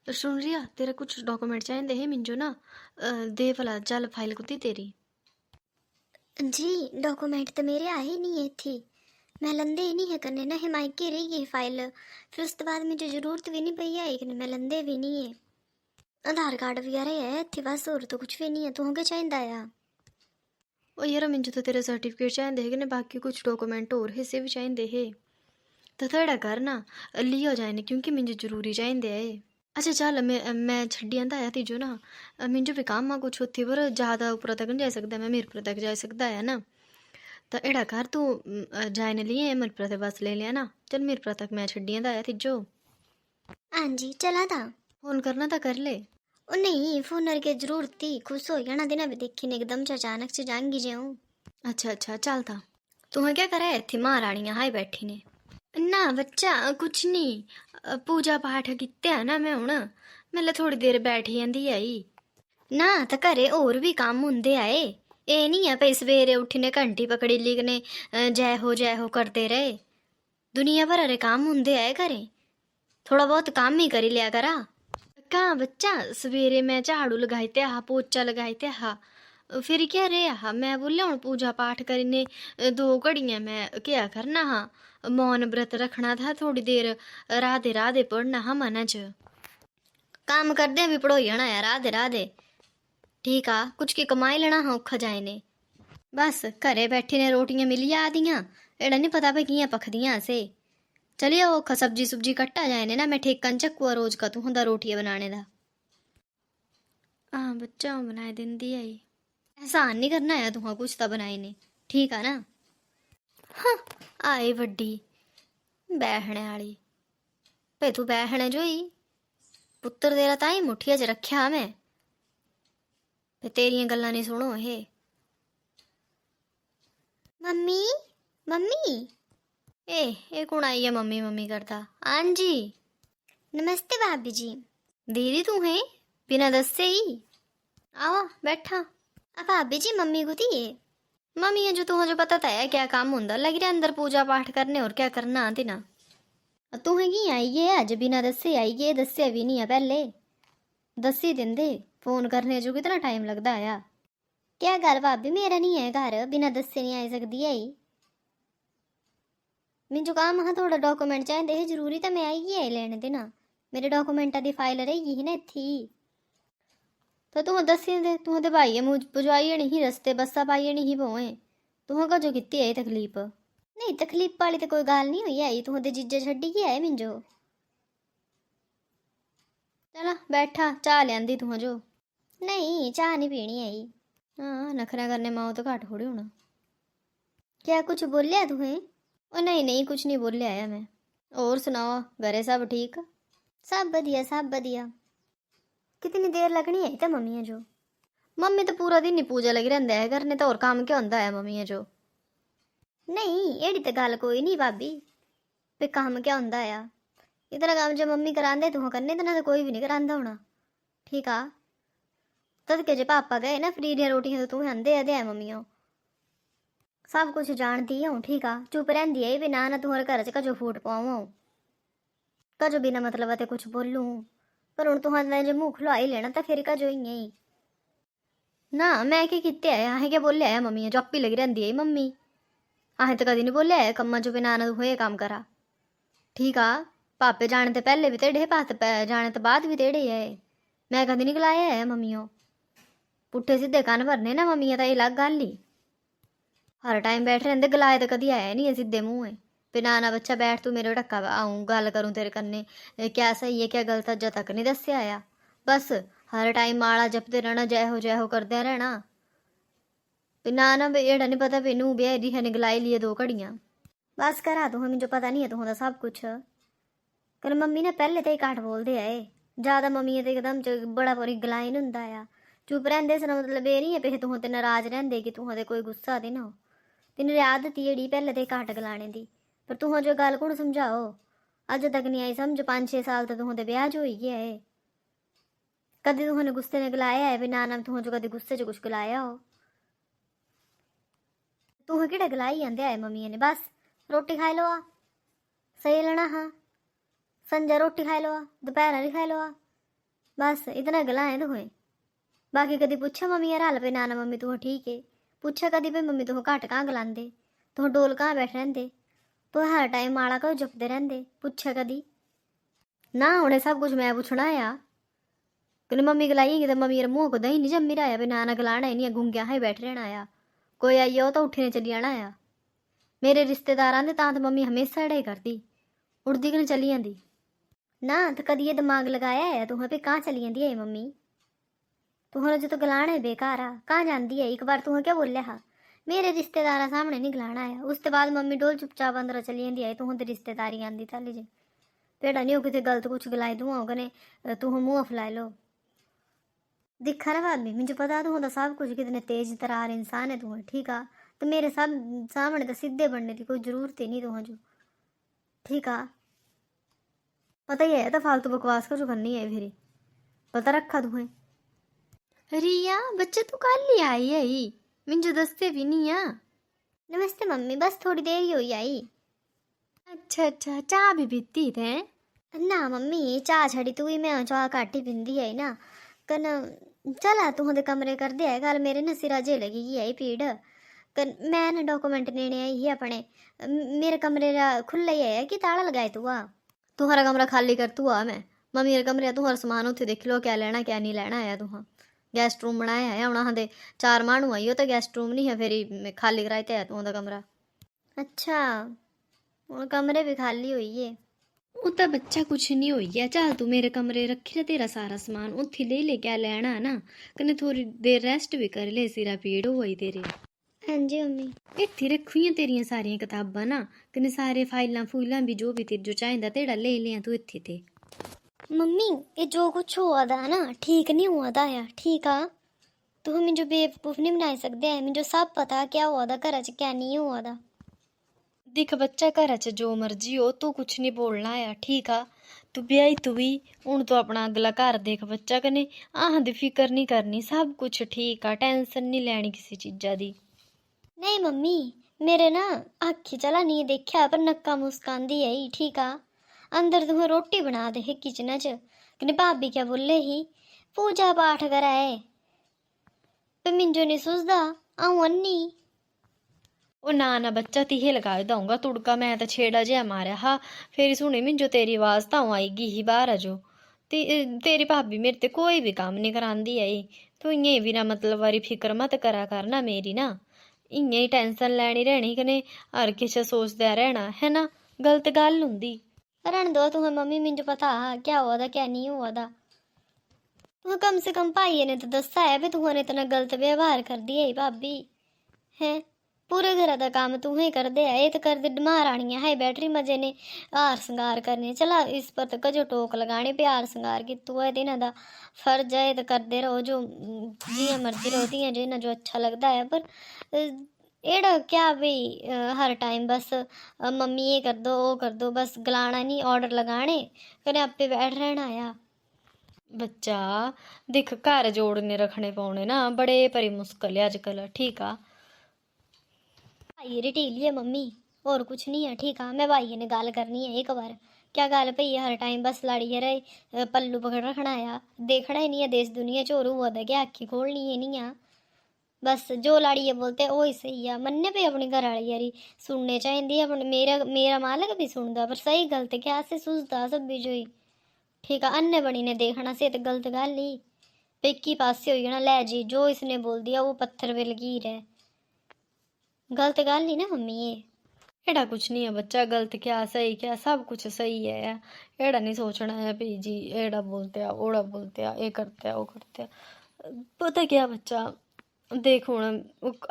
सुन रिया, तेरे कुछ डॉक्यूमेंट चाहिए है मिंजो ना। दे भला चल फाइल कुत्ती तेरी। जी डॉक्यूमेंट तो मेरे आ ही नहीं है थी। मैं लंदे ही नहीं है करने ना, हिमायके रही गई फाइल। फिर उसके बाद मुझे जरूरत भी नहीं पई है कि मैं लंदे भी नहीं है। आधार कार्ड वगैरह है थी बस, और तो कुछ भी नहीं है। तू क्या चाहिए आया? ओ यार मिंजो तो तेरे सर्टिफिकेट चाहिए है कि बाकी कुछ डॉक्यूमेंट और हिस्से भी चाहिए है। तो थोड़ा कर ना लियो जाए ने, क्योंकि मिंजो जरूरी चाहिए है। अच्छा चल, मैं छड्डी आंदा आया तीजो ना। मिंजो भी काम आ कुछ होती पर ज़्यादा ऊपर तक नहीं जा सकता, मैं मीरपुर तक जा सकता है ना। तो एड़ा कर तू जाए ने लिए मीरपुर तक बस ले लिया ना। चल मीरपुर तक मैं छड्डी आंदा आया तीजो। हाँ जी चला था। फोन करना था कर ले। ओ नहीं, फोन के जरूरत थी, खुश हो गया ना दिन अभी देखी ने एकदम से अचानक से जाऊंगी जाऊँ। अच्छा अच्छा चल था। तू क्या करे थी महारानियां हाई बैठी ने? ना बच्चा कुछ नहीं, पूजा पाठ किते है ना मैं हुण। मैं थोड़ी देर बैठी जंदी आई ना तो घरे और भी काम होंदे आए। ये नहीं है भाई सवेरे उठने घंटी पकड़ी लिखने जय हो करते रहे। दुनिया भर रे काम होंदे आए घरे, थोड़ा बहुत काम ही करी लिया करा। कहाँ बच्चा, सवेरे मैं झाड़ू लगाई ते हा, पोचा लगाई ते हा, फिर क्या रे हा। मैं बोलिया हूँ पूजा पाठ करने 2 घड़ियाँ मैं क्या करना हा। मौन व्रत रखना था थोड़ी देर, राधे राधे पढ़ना हा मन च। काम करदे भी पढ़ोई जाना यार, राधे राधे। ठीक आ, कुछ की कमाई लेना हाँ औखा जाए ने। बस घरे बैठी ने रोटियां मिली आदियां, एड़ा नहीं पता भाई कियां पकदियां से। चलिए औखा सब्जी सुब्जी कट्टा जाए ने ना, मैं ठेकन चक्कुआ रोज का तू होंदा रोटियां बनाने दा। हाँ बच्चा हूँ बनाए दिंदी आई। एहसान नहीं करना है तुहा कुछ तो बनाई ने, ठीक है ना। हाँ आई वड्डी बैहने वाली। पे तू बैहने जोई पुत्र तेरा ताई मुठिया च रखिया मैं। पे तेरियां गल्लां नहीं सुनो हे। मम्मी मम्मी ए कौन आई है मम्मी मम्मी करता? हाँ जी नमस्ते भाभी जी। दीदी तू है बिना दसे ही? आओ बैठा। अब भाभी जी मम्मी को थी ये मम्मी है जो तुम्हें जो पता था है क्या काम होंदा, लग रहा अंदर पूजा पाठ करने और क्या करना आती ना। तुम्हें की आई है अज बिना दसे आई है, दसिया भी नहीं है पहले। दसी दिंदे फोन करने जो कितना टाइम लगता है। क्या गल भाभी मेरा नहीं है घर, बिना दसे नहीं आई सकती है। मिंजो काम हाँ थोड़ा डॉक्यूमेंट चाहिए है जरूरी, तो मैं आई है लेने देना। मेरे डॉक्यूमेंटा की फाइल रही ना इत्थी। तो तुह दसी दे, तुह तो भाई मुझ पुजवाई नहीं रस्ते बस्सा पाई नहीं पोए। तुह कजो की है तकलीफ? नहीं तकलीफ वाली तो कोई गल नहीं हुई है, तुह तो जीजा छड्डी की आए मिंजो। चला बैठा चाह लियांदी तुह जो। नहीं चाह नहीं पीनी आई। हाँ नखरा करने माओ तो घट थोड़ी होना। क्या कुछ बोलिया तुहें? ओ नहीं नहीं कुछ नहीं बोलिया आया मैं। और सुनाओ घरे सब ठीक? सब बढ़िया सब बढ़िया। कितनी देर लगनी है तो मम्मी जो? मम्मी तो पूरा दिन ही पूजा लगी रहता है करने, तो और काम क्या होंदा है मम्मी जो? नहीं एड़ी तो गल कोई नहीं भाभी, पे काम क्या होंदा है? इतना काम जो मम्मी करांदे तू करने, इतना तो कोई भी नहीं करांदा होना। ठीक आ, तद के जे पापा गए ना फ्री दियां रोटियां तो तू आंदे दे मम्मियों। सब कुछ जानती हूँ ठीक आ, चुप रहंदी है भी ना तू घर च कजो फूट पाऊँ, कजो बिना मतलब ते कुछ बोलूँ। पर हूँ तुहां जो मुँह खुलवाई लेना तो फिर कजो ही ना। मैं क्या किते है अहें क्या बोले है मम्मी जो आपी लगी रहंदी है मम्मी। अहें तो कदी नहीं बोले है कम्मा जो बिना तू ये काम करा। ठीक आ, पापे जाने तो पहले भी तेड़े पास जाने तो बाद भी तेड़े है। मैं कदी नहीं गलाया है मम्मियों। पुट्ठे सीधे कान भरने ना मम्मिया तो ये अलग गल ही। हर टाइम बैठे रहते गलाए तो कदी आया नहीं है सीधे मुँह है। बिना ना बच्चा बैठ तू मेरे ढक्का आऊँ गल करूँ तेरे कन्ने, क्या सही है क्या गलत अज्जा तक नहीं दस्या आया। बस हर टाइम माड़ा जपते रहना जय हो करदे रहना। ना ना एड़ा नहीं पता भी नू ब्याह दी है गलाई लिए 2 घड़ियाँ। बस करा तू मुझे पता नहीं है तू सब कुछ। कल मम्मी ने पहले तो ही घट बोलते आए, ज़्यादा मम्मी तो एकदम च बड़ा पूरी गलाई नहीं होंदा आ। चुप रहंदे सन मतलब ये नहीं है पे तू ते नाराज रहंदे कि तू ते कोई गुस्सा दे ना। तेन आदत जेड़ी पहले तो घट गलाने दी, पर तू जो गल कुण समझाओ अज तक नहीं आई समझ। 5-6 साल तो तू ते ब्याह च होई गया है, कभी तू गुस्से ने गलाया है भी ना ना तू जो कभी गुस्से च कुछ गलाया हो? तू कि गलाई आंदे आए मम्मी ने। बस रोटी खाई लो आ, सही लेना हाँ। संजा रोटी खाई लो आ, दोपहर भी खाई लो आ, बस इतना गला है तुम्हें। बाकी कदी पुच्छा मम्मी यार हाल पे नाना मम्मी तुह ठीक है, पुच्छा कदी पे मम्मी तुह घट कहाँ गलांदे, तुह डोल कहाँ बैठे रहंदे, तुह हर टाइम माड़ा कहो जपते रहंदे, पुच्छा कदी ना। उन्हें सब कुछ मैं पुछना आ कि मम्मी गलाइएगी तो मम्मी यार मुँह को दही नहीं जमी रहा है, नाना गलाना ही नहीं, घूंग्या ही बैठ रहना आया, कोई आई हो तो उठने चली आना आया। मेरे रिश्तेदार आंदे तां तो मम्मी हमेशा लड़ाई करती, उड़दी कि चली जाती ना। तो कदी ये दिमाग लगाया है तुह पे कहाँ चली जाती है मम्मी, तुहरा जो तो गलाना है बेकार आ, कहाँ जाती है। एक बार तुह क्या बोलिया हा, मेरे रिश्तेदार सामने नहीं गलाना है, उसके बाद मम्मी डोल चुपचाप अंदर चली जाती है। तुह तो रिश्तेदारी आंदी था लीजिए पेड़ा नहीं हो कितने गलत कुछ गलाई दूँ कने तुह मुँह फैला लो। दिखा रहा आदमी मुझे पता तुह तो सब कुछ कितने तेज तरार इंसान है तुह, ठीक है। तो मेरे सब सामने तो सीधे बनने की कोई जरूरत ही नहीं तुह जो, ठीक है। पता ही है तो फालतू बकवास का जो करनी है फिर पता रखा तुम्हें। रिया बच्चे तू कल ही आई है मिंजो दसते भी नहीं आ। नमस्ते मम्मी, बस थोड़ी देर ही हुई आई। अच्छा अच्छा चाह भी पीती थे? ना मम्मी चाह छड़ी तू ही, मैं चाह घट ही पींदी है ना। कन चला तू दे कमरे कर दे गल, मेरे ना सिरा जे लगी आई पीड़। कन मैं ना डॉक्यूमेंट लेने आई ही अपने, मेरे कमरे खुला ही है कि ताला लगाए तू आ। तुम्हारा कमरा खाली कर तू आ, मैं मम्मी कमरे तुम्हारा समान उत्थे देख लो क्या लेना क्या नहीं लेना आया तुहा। गेस्ट रूम बनाया है हूँ दे 4 मानू आई हो तो गेस्ट रूम नहीं है फिर खाली कराए ते है तू कमरा। अच्छा हूँ कमरे भी खाली हुई है। वो तो बच्चा कुछ नहीं हो गया, चल तू मेरे कमरे रखी तेरा सारा समान उत्थे ले ले क्या लेना है ना, कने थोड़ी देर रेस्ट भी कर ले, सिरा पीड़ हो गई तेरे। हाँ जी मम्मी। इत्थे रखी तेरिया सारिया किताबां ना, कने सारे फाइलां फूलां भी जो भी तेरे जो चाहिदा तेरा ले लिया तू इत्थे ते। मम्मी ये जो कुछ हुआ था ना ठीक नहीं हुआ था यार, ठीक है। तुम मुझे बेवकूफ़ नहीं बनाई सकते हैं, मुझे सब पता क्या हुआ था घर च क्या नहीं हुआ था। दिख बच्चा घर च जो मर्जी हो तू कुछ नहीं बोलना है, ठीक आ। तू ब्याही तू भी हूँ तो अपना अगला घर देख बच्चा कने आह दी फिक्र नहीं करनी, सब कुछ ठीक आ, टेंशन नहीं लैनी किसी चीज़ा दी। नहीं मम्मी मेरे ना आखी चला नहीं देखा पर नक्का मुस्कान दी आई, ठीक आ। अंदर तुम्हें रोटी बना दे किचन च, कने भाभी क्या बोले ही पूजा पाठ कराए पे मिंजो नहीं सुझदा आऊँ अन्नी। ओ ना ना बच्चा तीहे लगा दूंगा तुड़का, मैं तो छेड़ा जिहा मारा हा फिर सुनी मिंजो तेरी आवाज़ तां आईगी ही बाहर आ जो। तेरी भाभी मेरे ते कोई भी काम नहीं करांदी आई, तू इयां बिना मतलब वारी फिक्र मत करा करना मेरी ना, इयां ही टेंशन लैनी रहनी कने हर किश सोचदा रहना है ना, गलत गल हुंदी। रहने दो तुम्हें मम्मी, मुझे पता क्या हुआ था क्या नहीं हुआ था। तुम्हें कम से कम भाई ने तो दसा है भी तुम्हें इतना गलत व्यवहार कर दिया भाभी है। पूरे घर का काम तू ही कर दे, ये तो कर दे महारानियां है बैटरी मजे ने हार श्रृंगार करने, चला इस पर तो कजो टोक लगाने पे हार श्रृंगार की तू है तिन्हां दा फर्ज है तो करते रहो जो जियां मर्जी रहो तियां जिन्हें जो अच्छा लगता है। पर एड़ा क्या भाई हर टाइम बस मम्मी ये कर दो वो कर दो, बस गलाना नहीं ऑर्डर लगाने कने आपे बैठ रहना आया। बच्चा दिख घर जोड़ने रखने पौने ना बड़े परी मुश्किल है अजकल, ठीक आ। भाई रिटीली है मम्मी और कुछ नहीं है, ठीक है। मैं भाई ने गल करनी है एक बार, क्या गल भई हर टाइम बस लड़ी रहे पल्लू पकड़ रखना है, देखना ही नहीं है देश दुनिया च और हुआ था क्या आखी खोलनी है नहीं है। बस जो लाड़ी है बोलते वो ही सही है, मन्ने पे अपनी घर वाली यारी सुनने चाहिए अपने, मेरा मेरा मालक भी सुनता पर सही गलत क्या से सुझदा सब भी जो ही, ठीक है। अन्य बनी ने देखना से तो गलत गल ही पेकी पासे हो जाना, लै जी जो इसने बोल दिया वो पत्थर पे लकीर है, गलत गल नहीं ना मम्मी ये। एड़ा कुछ नहीं है बच्चा, गलत क्या सही क्या सब कुछ सही है, एड़ा नहीं सोचना है भी जी एड़ा बोलते आ ओड़ा बोलते आ ये करते आ वो करते आ। पता क्या बच्चा देख हूँ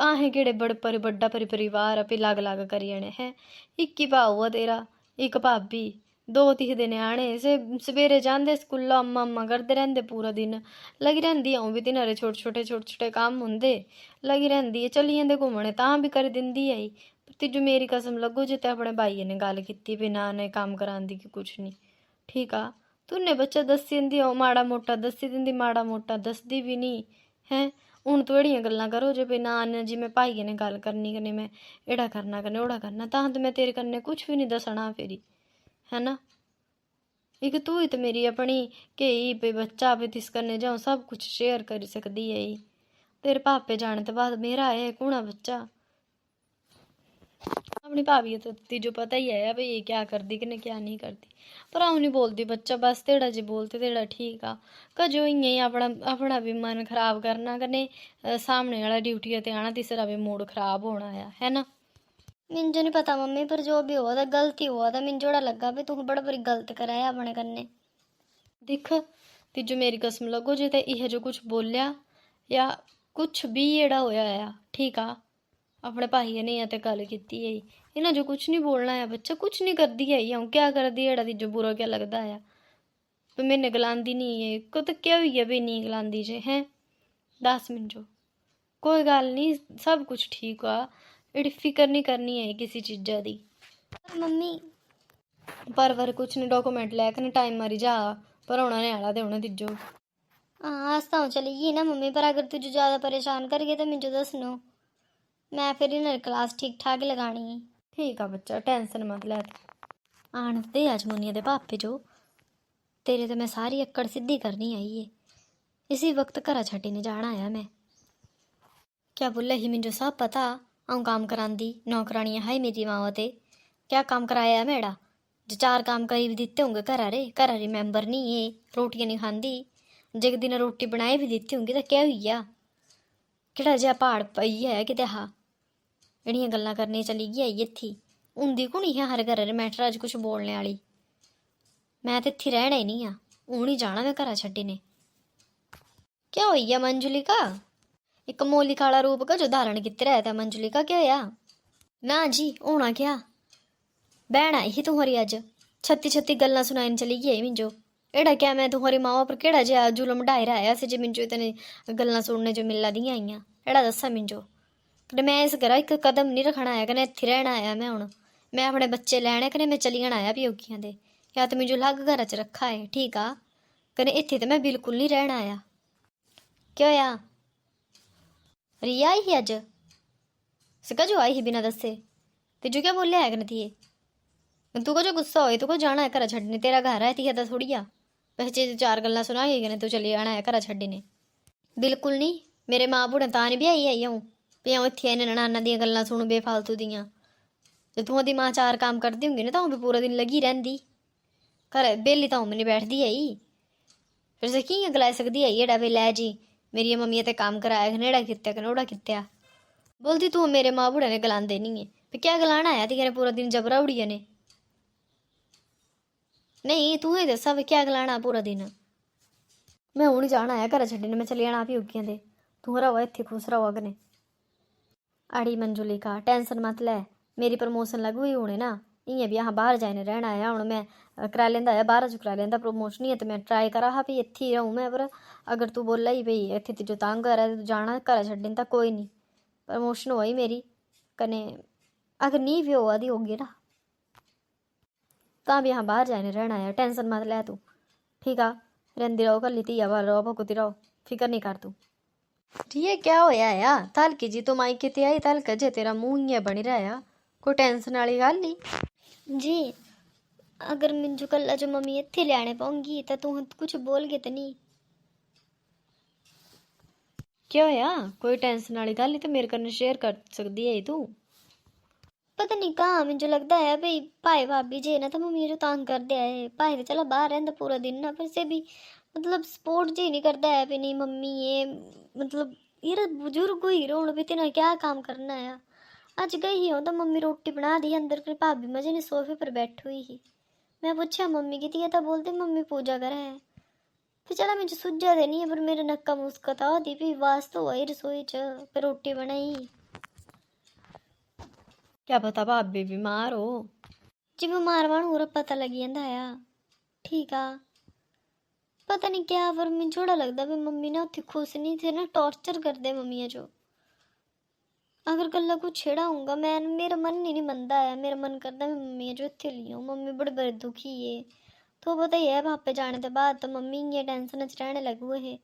आहें केड़े बड़े बड्डा परिवार पे लग लग करी जाने है, एक ही भाऊ आ तेरा एक भाभी, 2 न्याणे से सवेरे जांदे स्कूला अम्मा अम्मा करते रहंदे पूरा दिन, लगी रहंदी अऊं भी तिन्हारे छोटे छोटे काम हुंदे, लगी रहंदी है चली जंदे घूमने तां भी कर दिंदी आई। तिजो मेरी कसम लगो जिते अपने भाईये ने गल कीती भी ना ने काम करांदी कि कुछ नहीं, ठीक आ। तूने बच्चा दसी दिंदी माड़ा मोटा दसी दिंदी, माड़ा मोटा दसदी भी नहीं है। हूँ तू एड़ियां गल्लां करो जो भी ना ने जिमें भाईये ने गल करनी कने मैं एड़ा करना कने ओड़ा करना तां तो मैं तेरे कन्ने कुछ भी नहीं दसना फिरी है ना। एक तू ही तो मेरी अपनी के ही पे बच्चा पे तिस करने जाऊँ सब कुछ शेयर कर सकती है ही। तेरे पापे जाने तो बाद मेरा है कूड़ा बच्चा। अपनी भाभी तो तीजो पता ही है भाई ये क्या करती कि क्या नहीं करती, पर आऊँ नहीं बोलती बच्चा बस तेरा जी बोलते तेरा ठीक आ। कजो इं ही अपना अपना भी मन खराब करना कने सामने वाला ड्यूटी ते आना तीसरा भी मूड खराब होना है ना। मिंजो नहीं पता मम्मी, पर जो भी हुआ था गलती हुआ था। मिंजो जोड़ा लगा भी तू बड़ा बड़ी गलत कराया अपने कन्ने। दिख तीजो मेरी कसम लगो जे ते यह जो कुछ बोलिया या कुछ भी एड़ा होया है ठीक आ, अपने भाई ने या ते गल कीती है इन्हें जो कुछ नहीं बोलना है बच्चा कुछ नहीं कर दी है हूँ क्या कर दी एड़ा तीजो बुरा क्या लगता है तो मैंने गलांदी नहीं है को तो क्या हुई है भी नहीं गलांदी जे हैं 10 मिनट कोई गल नहीं सब कुछ ठीक हुआ एड़ी फिक्र नहीं करनी है किसी चीज़ा दी। पर मम्मी पर कुछ नहीं डॉक्यूमेंट लैके टाइम मारी जा पर होना ने आला दे होना तीजो। हाँ आज तो चलेगी ना मम्मी, पर अगर तुझे ज़्यादा परेशान कर गए तो मुझे दसनो, मैं फिर इन्हें क्लास ठीक ठाक लगानी है। ठीक है बच्चा टेंशन मत लै आन दे अज मुनिया दे पापे जो तेरे तो मैं सारी अक्कड़ सीधी करनी आई है इसी वक्त घरा छड्डी ने जाना आया मैं। क्या बोला ही मुझे सब पता आऊँ काम करांदी नौकरानियाँ हाई मेरी माँ ते क्या काम कराया है मेरा जो 4 काम करी भी दिते होंगे घरा रे मैंबर नहीं है रोटियां नहीं खांदी जे एक दिन रोटी बनाई भी दिती होंगी तो क्या हुई गया केड़ा जिहा पहाड़ पई है कि हा एड़ियां गल्लां करने चली गई आई इत्थी हुंदी कुणी है हर घर मैटर अज कुछ बोलने वाली। मैं तो इत्थी रहना ही नहीं आ हूँ ही जाना मैं घरा छड्डी ने। क्या होई गया मंजुलिका एक मौलिका वाला रूप का जो धारण किते रहा था मंजुलिका क्या होया। ना जी होना क्या बहन आई ही तुम्हारी अज छत्ती छत्ती गल्लां सुनाइन चली गई मिंजो एड़ा क्या मैं तुम्हारी मावा पर केड़ा जिहा जुलम ढाई रहा से जे मिंजो इतने गल्लां सुनने जो मिला दियां आईयां एड़ा दसा मिंजो कने मैं इस घरा एक कदम नहीं रखना आया कने इत्थे रहना आया मैं हुण मैं अपने बच्चे लैने कने मैं चली जाना आया प्योकियां दे या तो मिंजो अलग घर च रखा है ठीक आ कने इत्थे तो मैं बिल्कुल नहीं रहना आया। क्या होया रिया आई ही अज सका जो आई ही बिना दसे तिजो क्या बोलिया है कने थिए तू को जो गुस्सा होए तू को जाना है घर छड्डने तेरा घर है तिया तो थोड़ी आ बच्चे 4 गल्लां सुना गई कने तू चली जाना है घर छड्डने। बिल्कुल नहीं मेरे माँ बूढ़े तां नहीं ब्याही आई हूँ भी अऊँ इत्थे इन्हें ननाना दियां गल्लां सुन बेफालतू दियां जो तू दी माँ 4 काम करती होंगी ना तो भी पूरा दिन लगी रहिंदी घर बेली तो नहीं बैठती आई फिर से कियां गलाई सकती आई एड़ा भी लै जी मेरी मम्मी ते काम कराया कनेड़ा कित्या कनोड़ा कित्या बोलती तू मेरे माँ बूढ़े ने गलांदे नहीं है भी क्या गलाना आया ती पूरा दिन जबरा उड़ी ने नहीं तू ही दसा भी क्या गलाना पूरा दिन। मैं हूँ नहीं जाना है घर छड्डने मैं चली जाना भी उगियां दे तू रहो इत्थे खुश रहो अगने। अड़ी मंजुलिका टेंशन मत लै मेरी प्रमोशन लगू ही होने ना इयां भी अहाँ बाहर जाने रहना है हुण मैं करा लेंदा है बाहर च करा लेंदा प्रमोशन ही तो मैं ट्राई करा हा भी इत्थे ही रहूँ मैं पर अगर तू बोला ही भाई इत्थे तिजो तंग करा तू जाना घर छड्डन तां कोई नहीं प्रमोशन होई मेरी कने अगर नहीं भी होआ दी होगी ना तां भी अहाँ बाहर जाने रहना है टेंशन मत लै तू ठीक आ रहिंदी रहो कल्ली धिया बाल रहो भगुती रहो फिकर नहीं कर तू। ठीक क्या होया यार तलकी जी तू माई किते आई तलक जे तेरा मुंह इयां बनी रहा कोई टेंशन वाली गल नहीं जी अगर मिंजू कल्ला जो मम्मी इत्थे लैने पाऊंगी तो तू कुछ बोलगे तो नहीं। क्या होया कोई टेंशन वाली गल नहीं तो मेरे कन्नै शेयर कर सकती है तू। पता नहीं कहाँ मुझे लगता है भाई भाई भाभी जी ना तो मम्मी जो तंग कर दिया है भाई तो चलो बाहर रहता पूरा दिन ना फिर से भी मतलब सपोर्ट जी नहीं करता है भी नहीं मम्मी ये मतलब ये बुजुर्ग हुई रोण भी तेना क्या काम करना है। आज गई ही हो तो मम्मी रोटी बना दी अंदर फिर भाभी मजे ने सोफे पर बैठी हुई ही मैं पूछा मम्मी की थी तो बोलते मम्मी पूजा करे है तो चला मुझे सुझा देनी है पर मेरे नक्का मुस्कता होती भी वास्तु हुआ रसोई च फिर रोटी बनाई। क्या पता भाभी बीमार हो जी बीमार वाणू और पता लगी जाता है ठीक आ पता नहीं क्या पर मैं जोड़ा लगता भी मम्मी ना उत्थे खुश नहीं थे ना टॉर्चर कर दे मम्मी जो अगर गल्ला कुछ छेड़ा होऊंगा मैं मेरा मन नहीं मनता है मेरा मन करता मैं मम्मी जो इत्थे ली आऊं मम्मी बड़े बड़े दुखी है तो पता ही है पापे जाने के बाद तो मम्मी ये टेंशन च रहने लगे हुए है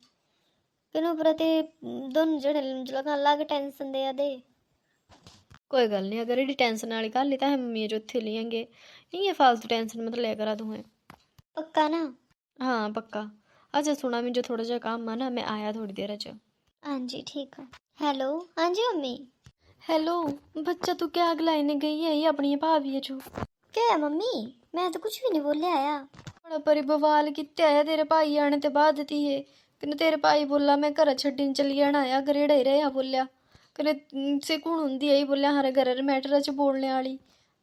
किनों प्रति दोनों जने लगा अलग टेंशन दे कोई गल नहीं अगर एडी टेंशन वाली गल ही तो मम्मी जो इत्थे लेंगे इयां फालतू टेंशन मत लिया करा तू। पक्का ना? हाँ पक्का। अच्छा सुना, मुझे थोड़ा जा काम है ना, मैं आया थोड़ी देर च। हाँ जी ठीक है। हेलो, हाँ जी मम्मी। हेलो बच्चा, तू क्या अगलाईने गई है ये अपनी भाभी चो? क्या है मम्मी? मैं तो कुछ भी नहीं बोले आया। बड़ा परी बवाल कित्ते आया तेरे भाई आने ते बाद ती है। कने तेरे भाई बोला मैं घर छड्डन चली जाना आया, गरेड़ा ही रहा बोलिया। कने से कुण हुंदी आई बोलिया हरे घर मैटर च बोलने वाली।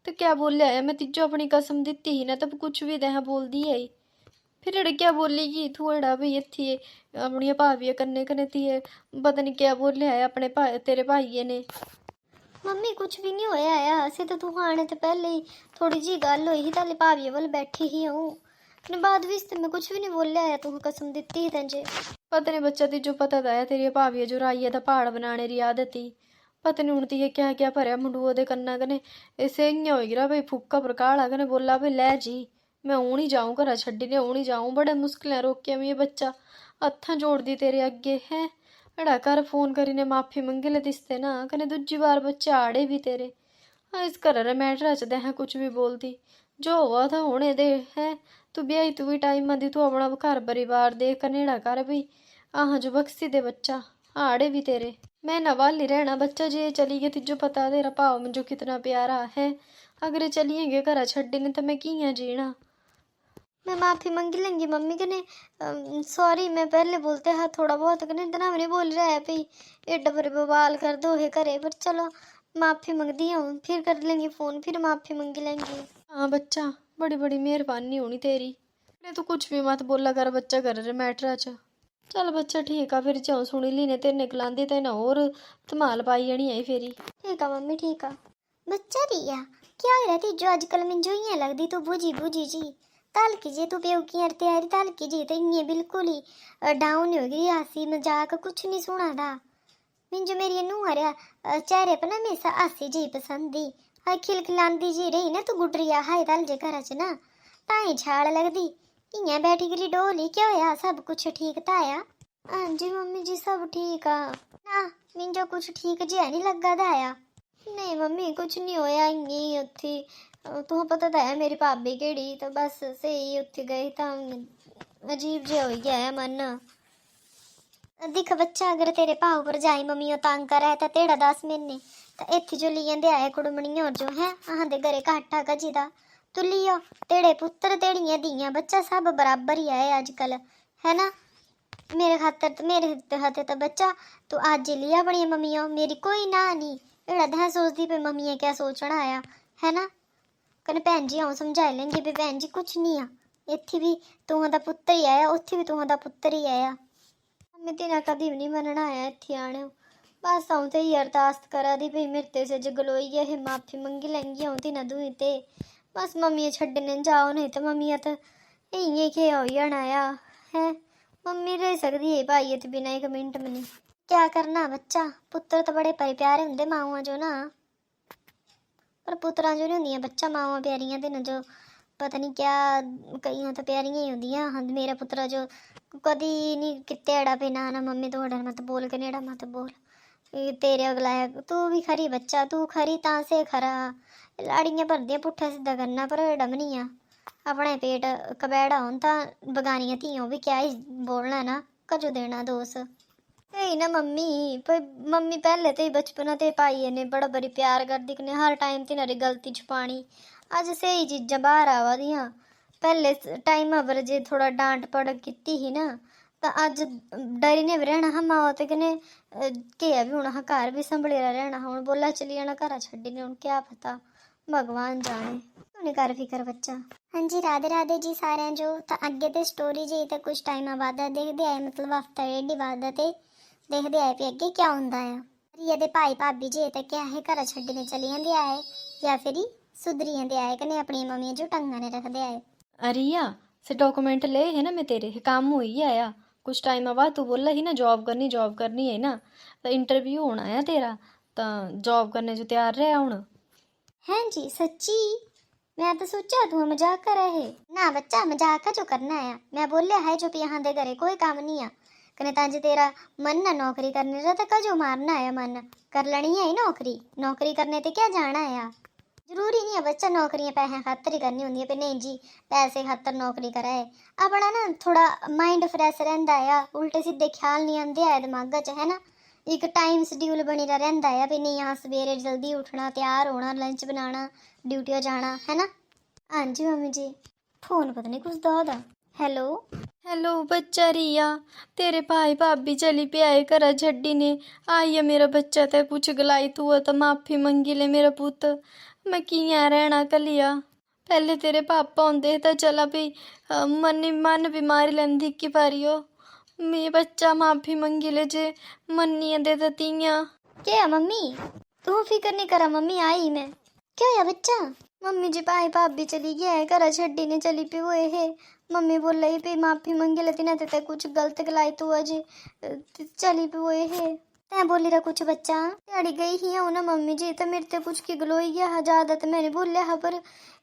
तो क्या बोले आया, मैं तिजो अपनी कसम दित्ती ही ना, तब कुछ भी दह बोल दी आई। फिर एड़े क्या बोलेगी तू एड़ा भी इत्थी अपनी भाभी कन्ने कने ती है, पता नहीं क्या बोले आया अपने तेरे भाईये ने। मम्मी कुछ भी नहीं होया आया, असे तो तू आने तो पहले ही थोड़ी जी गल हुई ही, ताले भाभी वाल बैठी ही हूँ। फिर बाद भी मैं कुछ भी नहीं बोले आया, तू कसम दित्ती ही तंजे। पता नहीं बच्चा तिजो पता था तेरी भाभी जो राई था पहाड़ बनाने री आदत ही। पता नहीं उड़ती है क्या क्या भरया मुंडू ओदे कन्ना कने। ऐसे इं हो गिरा भाई फुक्का पर काला कने बोला भाई लै जी मैं हूं ही जाऊं घर छड्डी ने हूं ही जाऊं। बड़े मुश्किल रोके मैं ये बच्चा हत्था जोड़ दी तेरे अगे है। एड़ा कर फोन करीने माफी मंगे ले दिसते ना, कने दूजी बार बच्चे आड़े भी तेरे। हाँ इस घर रे मैटर च दे कुछ भी बोलती, जो हुआ था होने दे है। तू ब्याही तू भी टाइम दी, तू अपना घर परिवार देख कनेड़ा कर भी। आह जो बख्शी दे बच्चा, आड़े भी तेरे। मैं नवाली रहना बच्चा, जे चली गई तिजो पता तेरा भाव मुझे कितना प्यारा है। अगर चलिएगे घर छड्डने तो मैं कियां जीना। मैं माफ़ी मंगी लेंगी मम्मी कने। सॉरी, मैं पहले बोलते हाँ थोड़ा बहुत कने, इतना भी नहीं बोल रहा है भाई एड्डा पर बवाल कर दो है करे। पर चलो माफ़ी मंगती हूँ, फिर कर लेंगी फ़ोन, फिर माफ़ी मंगी लेंगी। हाँ बच्चा, बड़ी बड़ी मेहरबानी होनी तेरी। नहीं तो कुछ भी मत बोला कर बच्चा घर रे मैटरा च। चल बच्चा ठीक है, फिर जाऊँ सुनी ली ने तेरे निकलांदी तेना और धमाल पाई जानी है फेरी। ठीक है मम्मी ठीक है। बच्चा रिया क्या हो रहा थी जो आजकल मिंजो ही लगती तू बूझी बूझी जी। ताल कीजिए तू प्यो की तैयारी ताल कीजिए तो इं बिल्कुल ही डाउन हो गई, हंसी मजाक कुछ नहीं सुना था। मिंजो मेरी नूह रहा चेहरे पर ना हमेशा हंसी जी पसंद ही। हाय खिलखिलांदी जी रही ना तू गुडरिया हाय ताल जे घर च ना ताई छाड़ लगदी। इं बैठी करी डोली क्या होया, सब कुछ ठीक ताया? हाँ जी मम्मी जी सब ठीक आ ना। मिंजो कुछ ठीक जिहा नहीं लगा दाया। नहीं मम्मी कुछ नहीं होया, इंगी उत्थी तुह पता तो है मेरी भाभी केड़ी, तो बस सही उत्थे गई तो अजीब जिहा हो गया है मन। दिख बच्चा अगर तेरे भाव पर जाई मम्मी तंग करे तो तेरा 10 महीने तो इत्थे जो ली आंदे आए कुड़मणी और जो है आंदे घरे घाटा कजी दा तू लियो। तेरे पुत्र तेड़ियां दियां बच्चा सब बराबर ही है आजकल, है ना? मेरे खातर तो मेरे हाथे तो बच्चा तू आज ही लिया अपनी मम्मियों, मेरी कोई ना नहीं। एड़ा दा सोचती पे मम्मी क्या सोचना आया, है ना? कने भैन जी आऊँ समझाई लेंगी भी भैन जी कुछ नहीं आ, इत्थे भी तुहां दा पुत्तर ही आया, उत्थे भी तुहां दा पुत्तर ही आया। मम्मी तेना कदी भी नहीं मनना आया इत्थे आने। बस आऊँ तो ही अरदास करा दी भाई मेरे से जगलोई है माफी मंगी लेंगी आऊँ तिना दुई ते। बस मम्मी छड्डने जाओ नहीं तो मम्मी तो इं के हो जाना है। मम्मी रह सकती है भाई तो बिना एक मिनट में नहीं। क्या करना बच्चा, पुत्र तो बड़े परे प्यारे होंगे मावां जो ना, पर पुत्रा जो नहीं होंगे बच्चा मावां प्यारियां ते न जो पता नहीं क्या कईयां तो प्यारियां ही होंदियां। हाँ मेरा पुत्रा जो कदी नहीं किते अड़ा पे ना ना मम्मी तो अड़ा मत बोल कनेड़ा मत बोल तेरे अगला है तू भी खरी बच्चा, तू खरी तां से खरा। लाड़ियां भरदियां पुट्ठा सीधा करना पर डमनी आ अपने पेट कबैड़ा हों तो बगानियां धियों भी क्या ही बोलना ना, कजो देना दोष यही ना मम्मी। पर मम्मी पहले तो ही बचपन ते भाई ने बड़ा बड़ी प्यार कर दिखने हर टाइम तिनारी गलती छुपानी। अज सही चीज़ां बाहर आवा दियां, पहले टाइम पर जे थोड़ा डांट पड़क की ही ना तो अज डरी ने भी रहना हा माओ ते कने केया भी होना हा, घर भी संभले रहना हा। हुण बोला चली जाना घर छड्डी ने, हुण क्या पता भगवान जाने। तूने कर फिकर बच्चा। हाँ जी राधे राधे जी सारे जो तो अगे तो स्टोरी जी तो कुछ टाइम बाद देखते आए, मतलब हफ्ता डेढ़ बाद देखते आए भी अगे क्या होंदा है। रिया दे भाई भाभी जी तो क्या है घर छड्डने चली जांदे आए या फिर सुधरी जांदे आए कने अपनी मम्मी जो टंगा ने रखते आए। अरिया से डॉक्यूमेंट ले है ना मैं तेरे काम हो ही आया कुछ टाइम बाद। तू बोला ही ना जॉब करनी है ना, तो इंटरव्यू होना है तेरा, तो जॉब करने जो तैयार रहे हूँ। हाँ जी सच्ची? मैं तो सोचा तू मजाक कर रहे ना बच्चा, मजाक का जो करना है मैं बोलिया है जो भी यहाँ दे घरे कोई काम नहीं है कने तांजे तेरा मन ना नौकरी करने रहा तो कजो मारना है मन कर लेनी है नौकरी, नौकरी करने ते क्या जाना है। ਜ਼ਰੂਰੀ ਨਹੀਂ ਹੈ ਬੱਚਾ ਨੌਕਰੀਆਂ ਪੈਸਿਆਂ ਖਾਤਰ ਹੀ ਕਰਨੀ ਹੁੰਦੀ ਹੈ, ਪਰ ਨਹੀਂ ਜੀ ਪੈਸੇ ਖਾਤਰ ਨੌਕਰੀ ਕਰਾਏ ਆਪਣਾ ਨਾ ਥੋੜਾ ਮਾਈਂਡ ਫਰੈਸ਼ ਰਹਿੰਦਾ ਆ, ਉਲਟੇ ਸਿੱਧੇ ਖਿਆਲ ਨਹੀਂ ਆਉਂਦੇ ਆ ਦਿਮਾਗਾਂ 'ਚ, ਹੈ ਨਾ। ਇੱਕ ਟਾਈਮ ਸ਼ਡਿਊਲ ਬਣੀ ਰਹਿੰਦਾ ਆ ਵੀ ਨਹੀਂ, ਹਾਂ ਸਵੇਰੇ ਜਲਦੀ ਉੱਠਣਾ, ਤਿਆਰ ਹੋਣਾ, ਲੰਚ ਬਣਾਉਣਾ, ਡਿਊਟੀ ਜਾਣਾ, ਹੈ ਨਾ। ਹਾਂਜੀ ਮੰਮੀ ਜੀ। ਫੋਨ ਪਤਾ नहीं कुछ दा दा। हेलो हेलो बच्चा रिया, तेरे भाई भाभी चली पे आए घरा छड्डी ने, आई है मेरा बच्चा ते कुछ गलाई तू तो माफी मंगी ले मेरा पुत, मैं कियां रहना कलिया। पहले तेरे पापा होंदे तो चला भी मन भी मारी लैंदी की पारियो, मेरा बच्चा माफी मंगी ले जे मन्नी दे तो तियां। क्या मम्मी तू फिक्र नहीं करा मम्मी, आई मैं। क्या होया बच्चा? मम्मी जी भाई भाभी चली गया है घरा छड्डी ने चली पे हुए है, मम्मी बोल रही भी माफी मंगी लेती ना ते कुछ गलत गलाई तू अजे चली पे हुए है। तै बोली रहा कुछ बच्चा दिहाड़ी गई ही हूं ना मम्मी जी, तो मेरे ते कुछ की गलोई गया हा, ज्यादा तो मैंने बोलिया हा, पर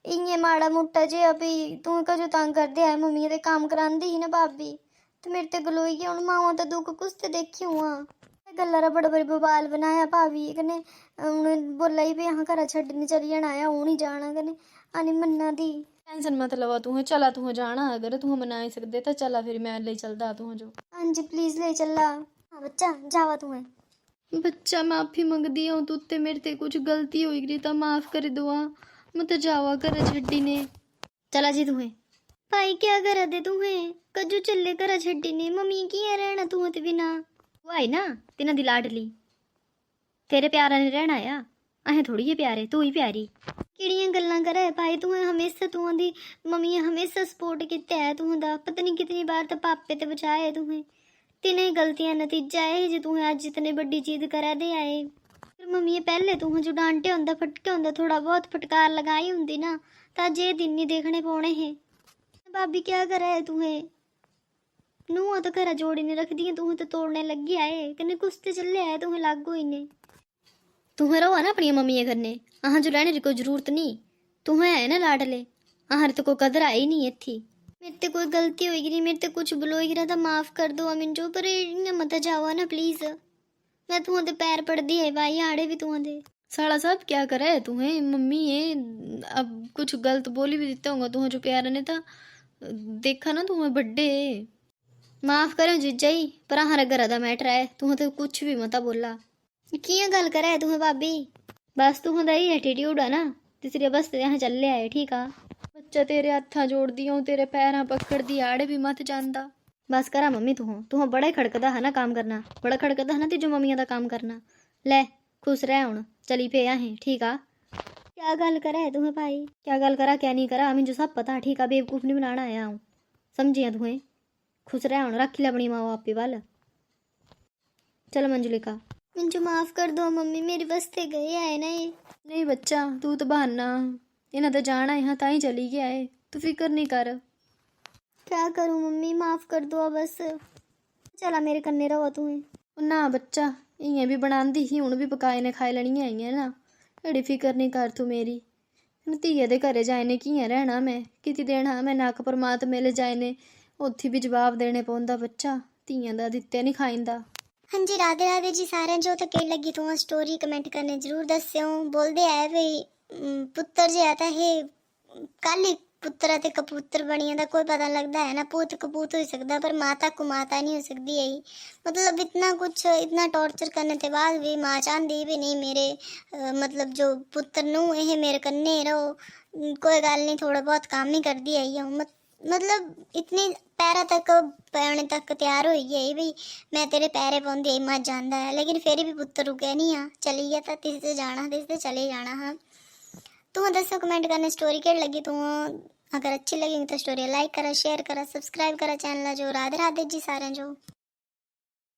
इं माड़ा मुट्टा जे अभी तू कजो तंग कर दिया है, मम्मी ते काम करांदी ही ना भाभी, तो मेरे ते गलोई गया। हूं मावा तो दुख कुछ तो देखी हुआ गल्ला बड़ा बड़ी बवाल बनाया भाभी कने, उन्हें बोला ही भी हाँ घरा छड्डने चली जाना आया, हूं नहीं जाना कने आनी मन्ना दी। टेंशन मत लवा तू, चला तू जाना, अगर तू मना ही सकदे तो चला, फिर मैं ले चलदा तू जो। हाँ जी प्लीज ले चला। हाँ बच्चा जावा तू है। बच्चा माफी मंगदी हूँ तू ते मेरे ते कुछ गलती हो गई तो माफ कर दो, मैं तो जावा घर छड्डी ने। चला जी तू है। भाई क्या करा दे तू है, कजू चले घरा छड्डी ने, मम्मी की है रहना तू ते बिना। वो आई ना तिना दी लाडली, तेरे प्यारा ने रहना आ, अहें थोड़ी है प्यारे, तू ही प्यारी। किड़ियां गल्लां करे भाई तू हमेशा तू दी मम्मी हमेशा सपोर्ट किया है तू दा, पता नहीं कितनी बार तो पापे ते बचाए तू तिने गलतियां नतीजा है जो तू अज इतनी बड़ी चीज करा दे आए। फिर मम्मी पहले तू जो डांटे होंदा फटके होंदा थोड़ा बहुत फटकार लगाई होंदी ना, तो अज ये दिन नहीं देखने पौने हैं। भाभी क्या करा है तू नूह तो घरा जोड़ी ने रख दी, तू तो तोड़ने लगी आए कन्ने कुछ तो चले आए तू लागू ही ने। तू रहो ना अपनी मम्मी करने, अहाँ जो रहने की कोई जरूरत नहीं, तू है ना लाडले, अहाँ तो कोई कदर आई नहीं इत्थी। मेरे ते कोई गलती होगी नहीं, मेरे ते कुछ बुलोई गिरा तो माफ कर दो अमिन जो, पर इयां मत जाओ ना प्लीज, मैं तू दे पैर पड़दी है भाई, आड़े भी तू दे। साला साहब क्या करे तू है, मम्मी है अब कुछ गलत बोली भी देते होगा तू जो प्यार ने, तो देखा ना तू बड्डे माफ करो जीजा ही, पर हर घर का मैटर है, तू तो कुछ भी मत बोला। कियां गल करे तू भाभी, बस तू ही एटीट्यूड है ना, तीसरे बस यहाँ चले आए ठीक आ। बच्चा तेरे हत्था जोड़ दी हूँ, तेरे पैर पकड़ दी, आड़े भी मत जांदा। बस करा मम्मी तू बड़ा ही खड़कदा है ना काम करना, बड़ा खड़कदा है ना तीजो मम्मिया का काम करना। ले खुश रह हुण चली पे अहें ठीक आ। क्या गल करे तू भाई, क्या गल करा क्या नहीं करा मुझे सब पता ठीक आ, बेवकूफ नहीं बनाना आया हूँ, समझिया तू खुश रह हुण, रख ले अपनी माँ आपे वाल। चल मंजुलिका मुझे माफ कर दो मम्मी, मेरे बस्ते गए आए ना ये। नहीं बच्चा तू तो बहाना, इन्हें तो जाना यहाँ ताई चली गया है, तू फिक्र नहीं कर। क्या करूँ मम्मी माफ कर दो बस, चला मेरे कन्ने रहो तू। ना बच्चा इयां भी बनांदी ही, हुण भी पकाए ने खाई लैनियां है ना, एड़ी फिक्र नहीं कर तू मेरी। धीए दे घरे जाए ने कियां रहना मैं, किती देना मैं नक परमात्मे ले जाए ने, उत्थे भी जवाब देने पौंदा बच्चा, धीआं दा दित्ते नहीं खाइंदा। हाँ जी राधे राधे जी सारे जो, तो कही लगी तू स्टोरी कमेंट करने जरूर दस्यो। बोलते है भाई पुत्र जो आता है काली पुत्र ते कबूतर बनी जाता, कोई पता लगता है ना, पूत कपूत हो सकता पर माता को माता नहीं हो सकती है। मतलब इतना कुछ इतना टॉर्चर करने के बाद भी माँ चाहती भी नहीं मेरे मतलब जो पुत्र नू ये मेरे कन्ने रहो, कोई गल नहीं थोड़ा बहुत काम ही कर दिया ही हूँ, मतलब इतनी पैरा तक पैने तक तैयार हो गई भाई मैं तेरे पैरे पाँदी आई मत जाता है, लेकिन फिर भी पुत्र रुके नहीं आ, चली गया था तिस से जाना तिस से चले जाना। हाँ तू दसो कमेंट करने स्टोरी कैसी लगी तू, अगर अच्छी लगी तो स्टोरी लाइक करा शेयर करा सब्सक्राइब करा चैनल जो। राधे राधे जी सारे जो।